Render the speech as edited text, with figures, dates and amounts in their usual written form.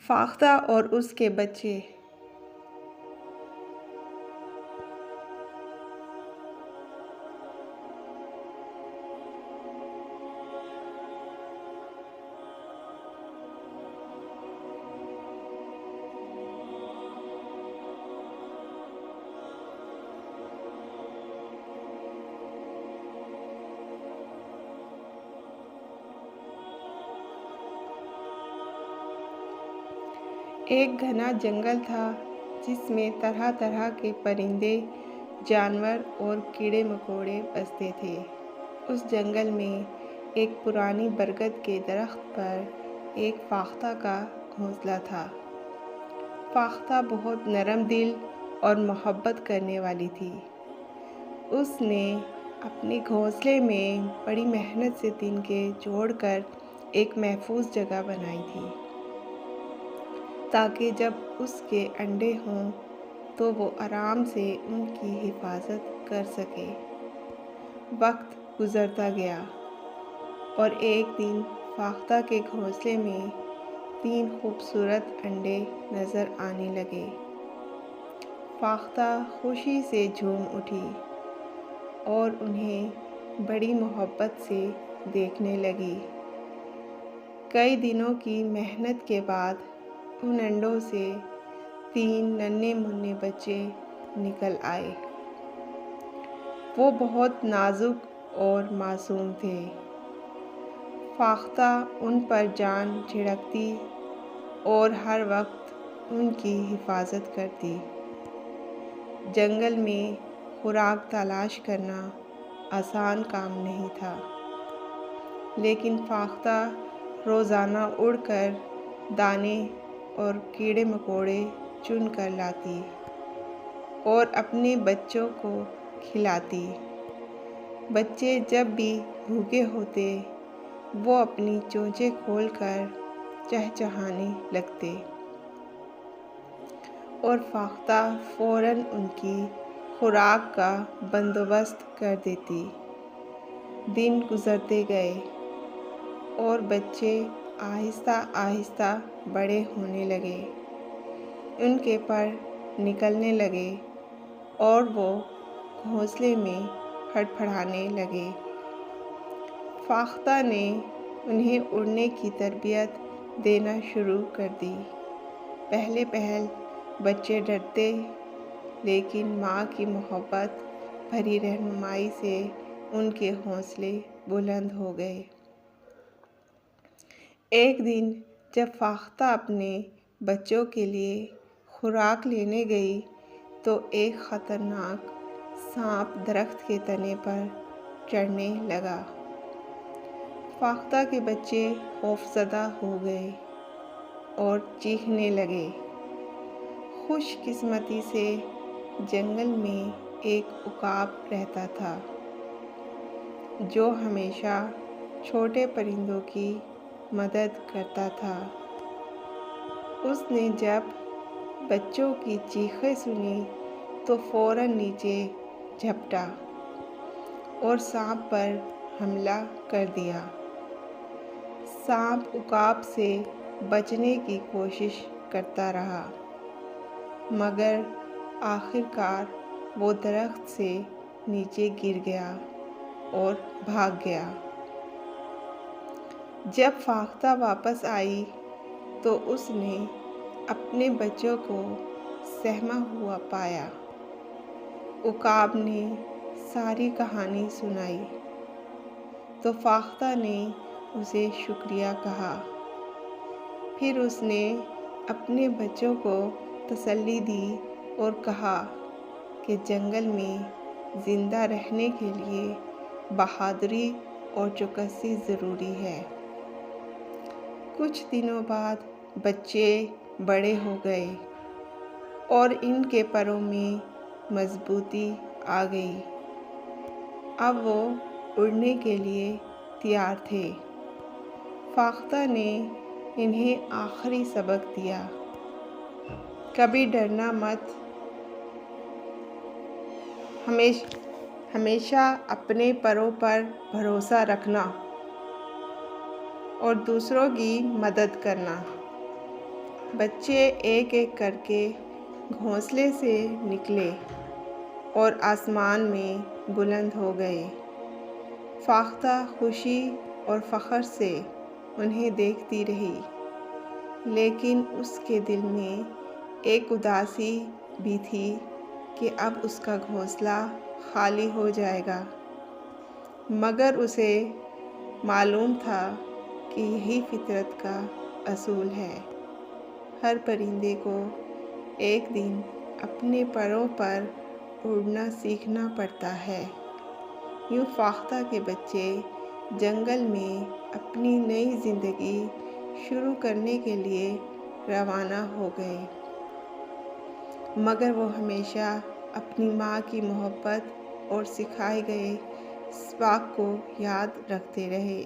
فاختہ اور اس کے بچے۔ ایک گھنا جنگل تھا جس میں طرح طرح کے پرندے، جانور اور کیڑے مکوڑے بستے تھے۔ اس جنگل میں ایک پرانی برگد کے درخت پر ایک فاختہ کا گھونسلہ تھا۔ فاختہ بہت نرم دل اور محبت کرنے والی تھی۔ اس نے اپنے گھونسلے میں بڑی محنت سے تنکے جوڑ کر ایک محفوظ جگہ بنائی تھی تاکہ جب اس کے انڈے ہوں تو وہ آرام سے ان کی حفاظت کر سکے۔ وقت گزرتا گیا اور ایک دن فاختہ کے گھونسلے میں 3 خوبصورت انڈے نظر آنے لگے۔ فاختہ خوشی سے جھوم اٹھی اور انہیں بڑی محبت سے دیکھنے لگی۔ کئی دنوں کی محنت کے بعد ان انڈوں سے 3 ننھے منھے بچے نکل آئے۔ وہ بہت نازک اور معصوم تھے۔ فاختہ ان پر جان جھڑکتی اور ہر وقت ان کی حفاظت کرتی۔ جنگل میں خوراک تلاش کرنا آسان کام نہیں تھا، لیکن فاختہ روزانہ اڑ کر دانے اور کیڑے مکوڑے چن کر لاتی اور اپنے بچوں کو کھلاتی۔ بچے جب بھی بھوکے ہوتے وہ اپنی چونچیں کھول کر چہچہانے لگتے اور فاختہ فوراً ان کی خوراک کا بندوبست کر دیتی۔ دن گزرتے گئے اور بچے آہستہ آہستہ بڑے ہونے لگے۔ ان کے پر نکلنے لگے اور وہ گھونسلے میں پھڑپھڑانے لگے۔ فاختہ نے انہیں اڑنے کی تربیت دینا شروع کر دی۔ پہلے بچے ڈرتے، لیکن ماں کی محبت بھری رہنمائی سے ان کے حوصلے بلند ہو گئے۔ ایک دن جب فاختہ اپنے بچوں کے لیے خوراک لینے گئی تو ایک خطرناک سانپ درخت کے تنے پر چڑھنے لگا۔ فاختہ کے بچے خوفزدہ ہو گئے اور چیخنے لگے۔ خوش قسمتی سے جنگل میں ایک عقاب رہتا تھا جو ہمیشہ چھوٹے پرندوں کی مدد کرتا تھا۔ اس نے جب بچوں کی چیخیں سنی تو فوراً نیچے جھپٹا اور سانپ پر حملہ کر دیا۔ سانپ عقاب سے بچنے کی کوشش کرتا رہا، مگر آخر کار وہ درخت سے نیچے گر گیا اور بھاگ گیا۔ جب فاختہ واپس آئی تو اس نے اپنے بچوں کو سہما ہوا پایا۔ عقاب نے ساری کہانی سنائی تو فاختہ نے اسے شکریہ کہا۔ پھر اس نے اپنے بچوں کو تسلی دی اور کہا کہ جنگل میں زندہ رہنے کے لیے بہادری اور چوکسی ضروری ہے۔ کچھ دنوں بعد بچے بڑے ہو گئے اور ان کے پروں میں مضبوطی آ گئی۔ اب وہ اڑنے کے لیے تیار تھے۔ فاختہ نے انہیں آخری سبق دیا، کبھی ڈرنا مت، ہمیشہ اپنے پروں پر بھروسہ رکھنا اور دوسروں کی مدد کرنا۔ بچے ایک ایک کر کے گھونسلے سے نکلے اور آسمان میں بلند ہو گئے۔ فاختہ خوشی اور فخر سے انہیں دیکھتی رہی، لیکن اس کے دل میں ایک اداسی بھی تھی کہ اب اس کا گھونسلہ خالی ہو جائے گا، مگر اسے معلوم تھا کہ یہی فطرت کا اصول ہے۔ ہر پرندے کو ایک دن اپنے پروں پر اڑنا سیکھنا پڑتا ہے۔ یوں فاختہ کے بچے جنگل میں اپنی نئی زندگی شروع کرنے کے لیے روانہ ہو گئے، مگر وہ ہمیشہ اپنی ماں کی محبت اور سکھائے گئے اسباق کو یاد رکھتے رہے۔